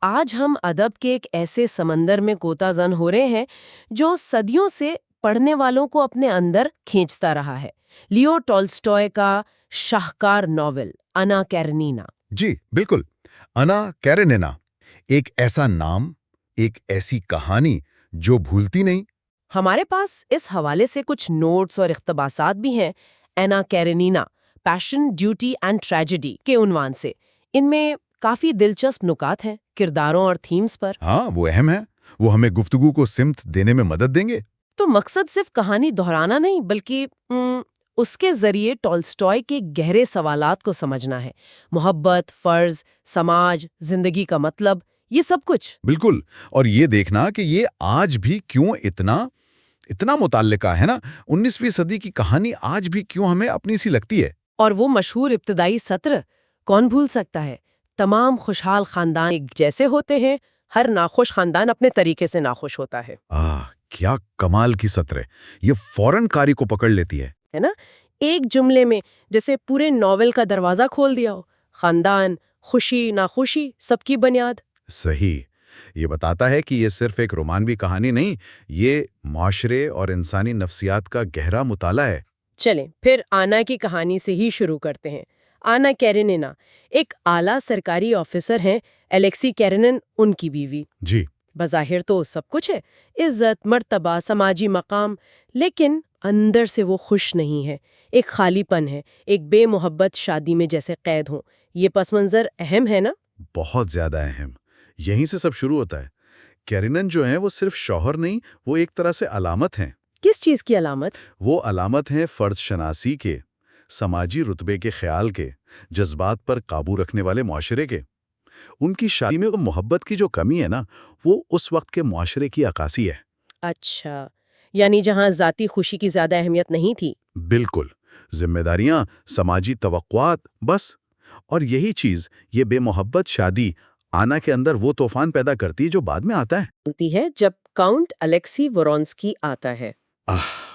آج ہم ادب کے ایک ایسے سمندر میں غوطہ زن ہو رہے ہیں جو صدیوں سے پڑھنے والوں کو اپنے اندر کھینچتا رہا ہے۔ لیو ٹولسٹوئے کا شاہکار ناول انا کیرنینا۔ جی بالکل، انا کیرینینا، ایک ایسا نام، ایک ایسی کہانی جو بھولتی نہیں۔ ہمارے پاس اس حوالے سے کچھ نوٹس اور اقتباسات بھی ہیں۔ اینا کیرنینا، پیشن، ڈیوٹی اینڈ ٹریجڈی کے عنوان سے ان میں کافی دلچسپ نکات ہیں کرداروں اور تھیمز پر۔ ہاں وہ اہم ہے، وہ ہمیں گفتگو کو سمت دینے میں مدد دیں گے۔ تو مقصد صرف کہانی دہرانا نہیں بلکہ اس کے ذریعے ٹولسٹوئے کے گہرے سوالات کو سمجھنا ہے۔ محبت، فرض، سماج، زندگی کا مطلب، یہ سب کچھ۔ بالکل، اور یہ دیکھنا کہ یہ آج بھی کیوں اتنا متعلقہ ہے نا، 19ویں صدی کی کہانی آج بھی کیوں ہمیں اپنی سی لگتی ہے۔ اور وہ مشہور ابتدائی سطر کون بھول سکتا ہے؟ تمام خوشحال خاندان ایک جیسے ہوتے ہیں، ہر ناخوش خاندان اپنے طریقے سے ناخوش ہوتا ہے۔ کیا کمال کی سطر ہے، یہ فوراً قاری کو پکڑ لیتی ہے نا؟ ایک جملے میں جیسے پورے ناول کا دروازہ کھول دیا ہو۔ خاندان، خوشی، ناخوشی، سب کی بنیاد۔ صحیح، یہ بتاتا ہے کہ یہ صرف ایک رومانوی کہانی نہیں، یہ معاشرے اور انسانی نفسیات کا گہرا مطالعہ ہے۔ چلیں پھر آنا کی کہانی سے ہی شروع کرتے ہیں۔ آنا کیرینینا ایک اعلیٰ سرکاری آفیسر ہیں، الیکسی کیرنن ان کی بیوی۔ جی، بظاہر تو سب کچھ ہے، عزت، مرتبہ، سماجی مقام، لیکن اندر سے وہ خوش نہیں ہے۔ ایک خالی پن ہے، ایک بے محبت شادی میں جیسے قید ہوں۔ یہ پس منظر اہم ہے نا؟ بہت زیادہ اہم، یہیں سے سب شروع ہوتا ہے۔ کیرنن جو ہیں وہ صرف شوہر نہیں، وہ ایک طرح سے علامت ہیں۔ کس چیز کی علامت؟ وہ علامت ہیں فرض شناسی کے، سماجی رتبے کے خیال کے، جذبات پر قابو رکھنے والے معاشرے کے۔ ان کی شادی میں محبت کی جو کمی ہے نا، وہ اس وقت کے معاشرے کی عکاسی ہے۔ اچھا، یعنی جہاں ذاتی خوشی کی زیادہ اہمیت نہیں تھی۔ بالکل، ذمہ داریاں، سماجی توقعات، بس۔ اور یہی چیز، یہ بے محبت شادی آنا کے اندر وہ طوفان پیدا کرتی ہے جو بعد میں آتا ہے جب کاؤنٹ الیکسی ورونسکی آتا ہے۔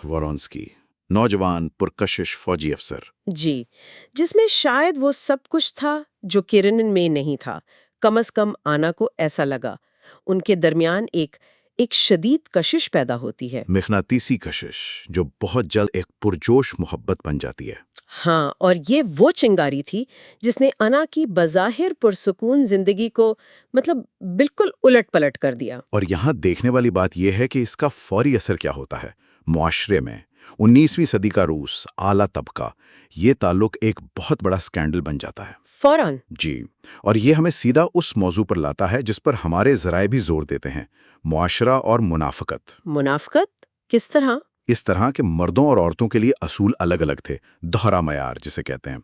ورونسکی، نوجوان پرکشش فوجی افسر۔ جی، جس میں شاید وہ سب کچھ تھا جو کیرنن میں نہیں تھا۔ کم از کم آنا کو ایسا لگا۔ ان کے درمیان ایک شدید کشش پیدا ہوتی ہے، مغناطیسی کشش، جو بہت جلد ایک پرجوش محبت بن جاتی ہے۔ ہاں، اور یہ وہ چنگاری تھی جس نے انا کی بظاہر پرسکون زندگی کو بالکل الٹ پلٹ کر دیا۔ اور یہاں دیکھنے والی بات یہ ہے کہ اس کا فوری اثر کیا ہوتا ہے معاشرے میں۔ 19ویں صدی کا روس، اعلیٰ طبقہ، یہ تعلق ایک بہت بڑا سکینڈل بن جاتا ہے فوراً۔ جی، اور یہ ہمیں سیدھا اس موضوع پر لاتا ہے جس پر ہمارے ذرائع بھی زور دیتے ہیں، معاشرہ اور منافقت۔ منافقت کس طرح؟ اس طرح کہ مردوں اور عورتوں کے لیے اصول الگ الگ تھے، دوہرا معیار جسے کہتے ہیں۔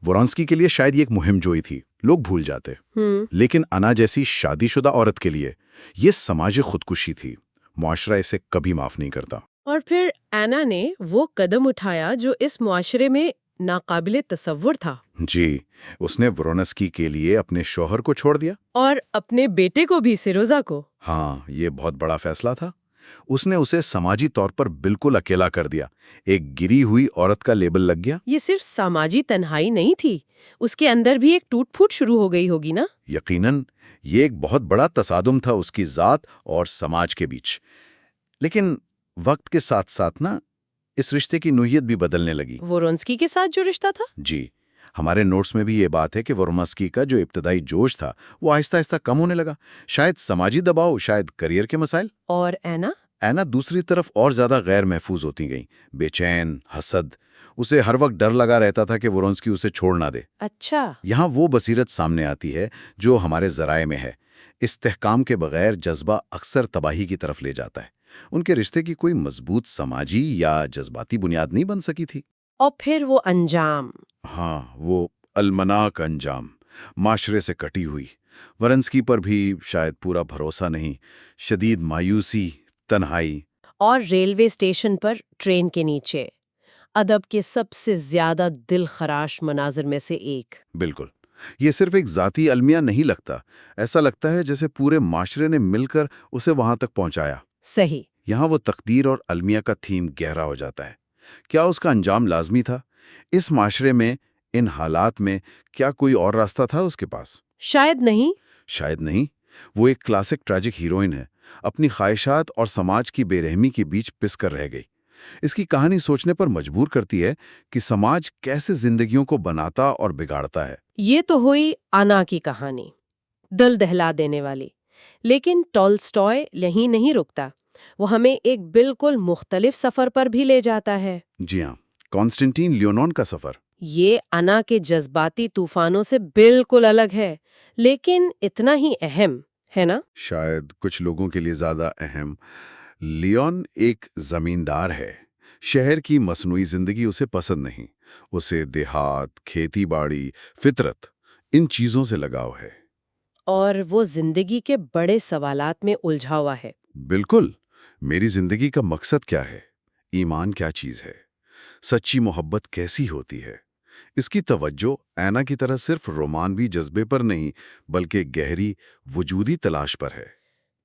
ورونسکی کے لیے شاید یہ ایک مہم جوئی تھی، لوگ بھول جاتے۔ لیکن انا جیسی شادی شدہ عورت کے لیے یہ سماجی خودکشی تھی، معاشرہ اسے کبھی معاف نہیں کرتا۔ اور پھر اینا نے وہ قدم اٹھایا جو اس معاشرے میں ناقابل تصور تھا۔ جی، اس نے ورونسکی کے لیے اپنے شوہر کو چھوڑ دیا، اور اپنے بیٹے کو بھی، سیروزا کو۔ ہاں، یہ بہت بڑا فیصلہ تھا۔ اس نے اسے سماجی طور پر بالکل اکیلا کر دیا، ایک گری ہوئی عورت کا لیبل لگ گیا۔ یہ صرف سماجی تنہائی نہیں تھی، اس کے اندر بھی ایک ٹوٹ پھوٹ شروع ہو گئی ہوگی نا؟ یقیناً، یہ ایک بہت بڑا تصادم تھا اس کی ذات اور سماج کے بیچ۔ لیکن وقت کے ساتھ ساتھ اس رشتے کی نوعیت بھی بدلنے لگی۔ ورونسکی کے ساتھ جو رشتہ تھا؟ جی، ہمارے نوٹس میں بھی یہ بات ہے کہ ورونسکی کا جو ابتدائی جوش تھا وہ آہستہ آہستہ کم ہونے لگا، شاید سماجی دباؤ، شاید کریئر کے مسائل۔ اور اینا دوسری طرف اور زیادہ غیر محفوظ ہوتی گئیں، بے چین، حسد، اسے ہر وقت ڈر لگا رہتا تھا کہ ورونسکی اسے چھوڑ نہ دے۔ اچھا، یہاں وہ بصیرت سامنے آتی ہے جو ہمارے ذرائع میں ہے۔ استحکام کے بغیر جذبہ اکثر تباہی کی طرف لے جاتا ہے۔ ان کے رشتے کی کوئی مضبوط سماجی یا جذباتی بنیاد نہیں بن سکی تھی۔ اور پھر وہ انجام۔ ہاں، وہ المناک انجام، معاشرے سے کٹی ہوئی۔ ورونسکی پر بھی شاید پورا بھروسہ نہیں، شدید مایوسی، تنہائی۔ اور ریلوے اسٹیشن پر ٹرین کے نیچے، ادب کے سب سے زیادہ دل خراش مناظر میں سے ایک۔ بالکل، یہ صرف ایک ذاتی المیہ نہیں لگتا، ایسا لگتا ہے جیسے پورے معاشرے نے مل کر اسے وہاں تک پہنچایا۔ صحیح۔ یہاں وہ تقدیر اور المیہ کا تھیم گہرا ہو جاتا ہے۔ کیا اس کا انجام لازمی تھا؟ اس معاشرے میں، ان حالات میں، کیا کوئی اور راستہ تھا اس کے پاس؟ شاید نہیں۔ شاید نہیں، وہ ایک کلاسک ٹریجک ہیروئن ہے، اپنی خواہشات اور سماج کی بے رحمی کے بیچ پس کر رہ گئی۔ اس کی کہانی سوچنے پر مجبور کرتی ہے کہ سماج کیسے زندگیوں کو بناتا اور بگاڑتا ہے۔ یہ تو ہوئی انا کی کہانی، دل دہلا دینے والی۔ لیکن ٹالسٹائے یہیں نہیں رکتا، وہ ہمیں ایک بالکل مختلف سفر پر بھی لے جاتا ہے۔ جی ہاں، کانسٹنٹین لیونون کا سفر۔ یہ انا کے جذباتی طوفانوں سے بالکل الگ ہے، لیکن اتنا ہی اہم ہے نا؟ شاید کچھ لوگوں کے لیے زیادہ اہم۔ لیون ایک زمیندار ہے، شہر کی مصنوعی زندگی اسے پسند نہیں۔ اسے دیہات، کھیتی باڑی، فطرت، ان چیزوں سے لگاؤ ہے۔ اور وہ زندگی کے بڑے سوالات میں الجھا ہوا ہے۔ بالکل، میری زندگی کا مقصد کیا ہے؟ ایمان کیا چیز ہے؟ سچی محبت کیسی ہوتی ہے؟ اس کی توجہ اینا کی طرح صرف رومانوی جذبے پر نہیں، بلکہ گہری وجودی تلاش پر ہے۔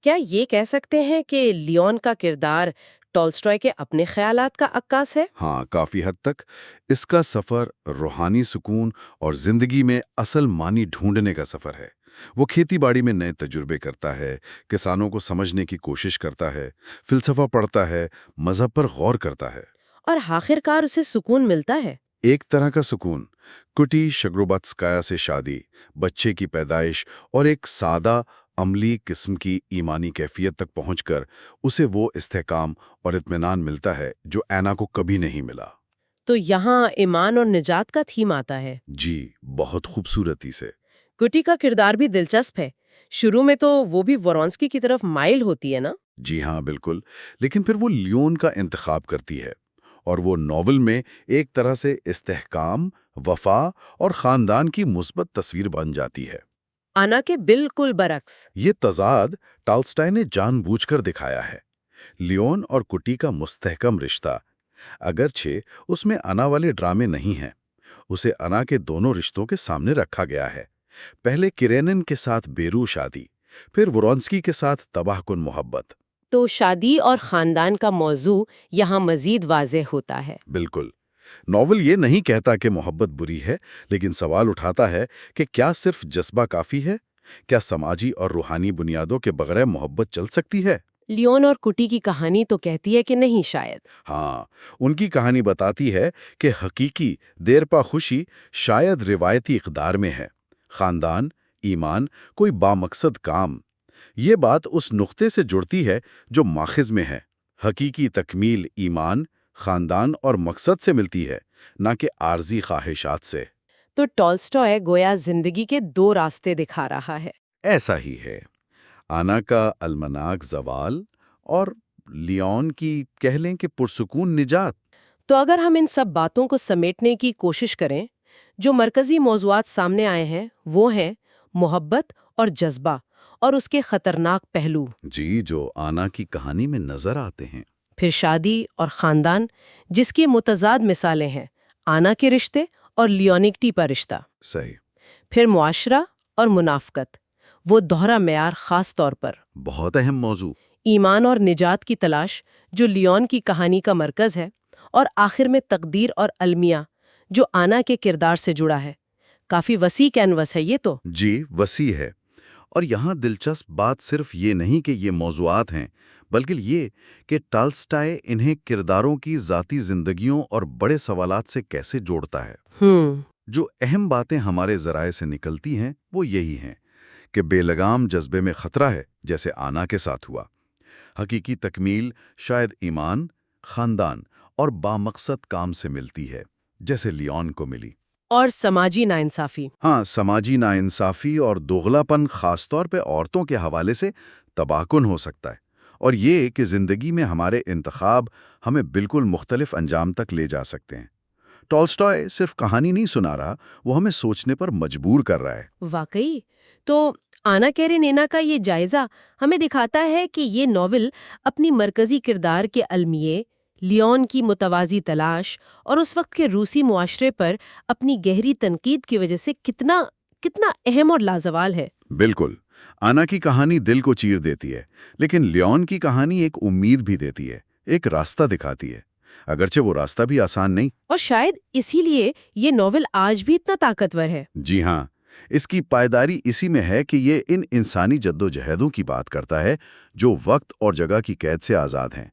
کیا یہ کہہ سکتے ہیں کہ لیون کا کردار ٹالسٹائے کے اپنے خیالات کا عکاس ہے؟ ہاں، کافی حد تک۔ اس کا سفر روحانی سکون اور زندگی میں اصل معنی ڈھونڈنے کا سفر ہے۔ وہ کھیتی باڑی میں نئے تجربے کرتا ہے، کسانوں کو سمجھنے کی کوشش کرتا ہے، فلسفہ پڑھتا ہے، مذہب پر غور کرتا ہے۔ اور آخر کار اسے سکون ملتا ہے۔ ایک طرح کا سکون، کٹی شگروباتسکایا سے شادی، بچے کی پیدائش اور ایک سادہ عملی قسم کی ایمانی کیفیت تک پہنچ کر اسے وہ استحکام اور اطمینان ملتا ہے جو اینا کو کبھی نہیں ملا۔ تو یہاں ایمان اور نجات کا تھیم آتا ہے۔ جی، بہت خوبصورتی سے۔ کٹی کا کردار بھی دلچسپ ہے۔ شروع میں تو وہ بھی ورونسکی کی طرف مائل ہوتی ہے نا؟ جی ہاں، بالکل، لیکن پھر وہ لیون کا انتخاب کرتی ہے، اور وہ ناول میں ایک طرح سے استحکام، وفا اور خاندان کی مثبت تصویر بن جاتی ہے۔ انا کے بالکل برعکس۔ یہ تضاد ٹالسٹائے نے جان بوجھ کر دکھایا ہے۔ لیون اور کٹی کا مستحکم رشتہ، اگرچہ اس میں انا والے ڈرامے نہیں ہیں، اسے انا کے دونوں رشتوں کے سامنے رکھا گیا ہے۔ پہلے کیرینن کے ساتھ بیرو شادی، پھر ورونسکی کے ساتھ تباہ کن محبت۔ تو شادی اور خاندان کا موضوع یہاں مزید واضح ہوتا ہے۔ بالکل، ناول یہ نہیں کہتا کہ محبت بری ہے، لیکن سوال اٹھاتا ہے کہ کیا صرف جذبہ کافی ہے؟ کیا سماجی اور روحانی بنیادوں کے بغیر محبت چل سکتی ہے؟ لیون اور کٹی کی کہانی تو کہتی ہے کہ نہیں شاید۔ ہاں، ان کی کہانی بتاتی ہے کہ حقیقی دیرپا خوشی شاید روایتی اقدار میں ہے، خاندان، ایمان، کوئی بامقصد کام۔ یہ بات اس نقطے سے جڑتی ہے جو ماخذ میں ہے، حقیقی تکمیل ایمان، خاندان اور مقصد سے ملتی ہے، نہ کہ عارضی خواہشات سے۔ تو ٹالسٹائے گویا زندگی کے دو راستے دکھا رہا ہے۔ ایسا ہی ہے، آنا کا المناک زوال اور لیون کی کہہ لیں کہ پرسکون نجات۔ تو اگر ہم ان سب باتوں کو سمیٹنے کی کوشش کریں، جو مرکزی موضوعات سامنے آئے ہیں وہ ہیں محبت اور جذبہ اور اس کے خطرناک پہلو۔ جی، جو آنا کی کہانی میں نظر آتے ہیں۔ پھر شادی اور خاندان، جس کی متضاد مثالیں ہیں آنا کے رشتے اور لیونکٹی کا رشتہ۔ صحیح۔ پھر معاشرہ اور منافقت، وہ دوہرا معیار خاص طور پر۔ بہت اہم موضوع۔ ایمان اور نجات کی تلاش، جو لیون کی کہانی کا مرکز ہے، اور آخر میں تقدیر اور المیہ، جو آنا کے کردار سے جڑا ہے۔ کافی وسیع کینوس ہے یہ تو۔ جی، وسیع ہے۔ اور یہاں دلچسپ بات صرف یہ نہیں کہ یہ موضوعات ہیں، بلکہ یہ کہ ٹالسٹائے انہیں کرداروں کی ذاتی زندگیوں اور بڑے سوالات سے کیسے جوڑتا ہے۔ جو اہم باتیں ہمارے ذرائع سے نکلتی ہیں وہ یہی ہیں کہ بے لگام جذبے میں خطرہ ہے، جیسے آنا کے ساتھ ہوا۔ حقیقی تکمیل شاید ایمان، خاندان اور بامقصد کام سے ملتی ہے، جیسے لیون کو ملی۔ اور سماجی ناانصافی۔ ہاں، سماجی ناانصافی اور دوغلاپن خاص طور پہ عورتوں کے حوالے سے تباہ کن ہو سکتا ہے، اور یہ کہ زندگی میں ہمارے انتخاب ہمیں بالکل مختلف انجام تک لے جا سکتے ہیں۔ ٹالسٹائے صرف کہانی نہیں سنا رہا، وہ ہمیں سوچنے پر مجبور کر رہا ہے۔ واقعی، تو آنا کیرینینا کا یہ جائزہ ہمیں دکھاتا ہے کہ یہ ناول اپنی مرکزی کردار کے المیے، لیون کی متوازی تلاش اور اس وقت کے روسی معاشرے پر اپنی گہری تنقید کی وجہ سے کتنا اہم اور لازوال ہے۔ بالکل، آنا کی کہانی دل کو چیر دیتی ہے، لیکن لیون کی کہانی ایک امید بھی دیتی ہے، ایک راستہ دکھاتی ہے، اگرچہ وہ راستہ بھی آسان نہیں۔ اور شاید اسی لیے یہ ناول آج بھی اتنا طاقتور ہے۔ جی ہاں، اس کی پائیداری اسی میں ہے کہ یہ ان انسانی جدوجہدوں کی بات کرتا ہے جو وقت اور جگہ کی قید سے آزاد ہیں۔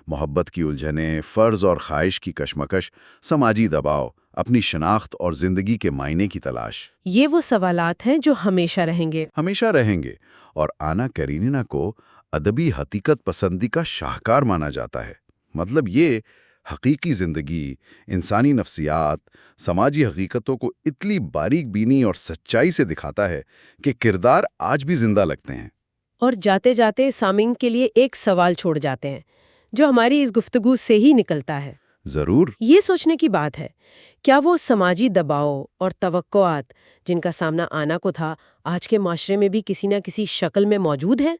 محبت کی الجھنیں، فرض اور خواہش کی کشمکش، سماجی دباؤ، اپنی شناخت اور زندگی کے معنی کی تلاش۔ یہ وہ سوالات ہیں جو ہمیشہ رہیں گے۔ ہمیشہ رہیں گے، اور آنا کیرینینا کو ادبی حقیقت پسندی کا شاہکار مانا جاتا ہے۔ مطلب یہ حقیقی زندگی، انسانی نفسیات، سماجی حقیقتوں کو اتنی باریک بینی اور سچائی سے دکھاتا ہے کہ کردار آج بھی زندہ لگتے ہیں۔ اور جاتے جاتے سامعین کے لیے ایک سوال چھوڑ جاتے ہیں جو ہماری اس گفتگو سے ہی نکلتا ہے۔ ضرور۔ یہ سوچنے کی بات ہے، کیا وہ سماجی دباؤ اور توقعات جن کا سامنا آنا کو تھا، آج کے معاشرے میں بھی کسی نہ کسی شکل میں موجود ہیں؟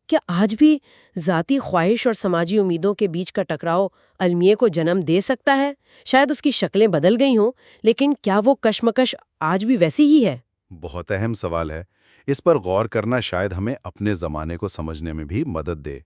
کیا آج بھی ذاتی خواہش اور سماجی امیدوں کے بیچ کا ٹکراؤ المیے کو جنم دے سکتا ہے؟ شاید اس کی شکلیں بدل گئی ہوں، لیکن کیا وہ کشمکش آج بھی ویسی ہی ہے؟ بہت اہم سوال ہے۔ اس پر غور کرنا شاید ہمیں اپنے زمانے کو سمجھنے میں بھی مدد دے۔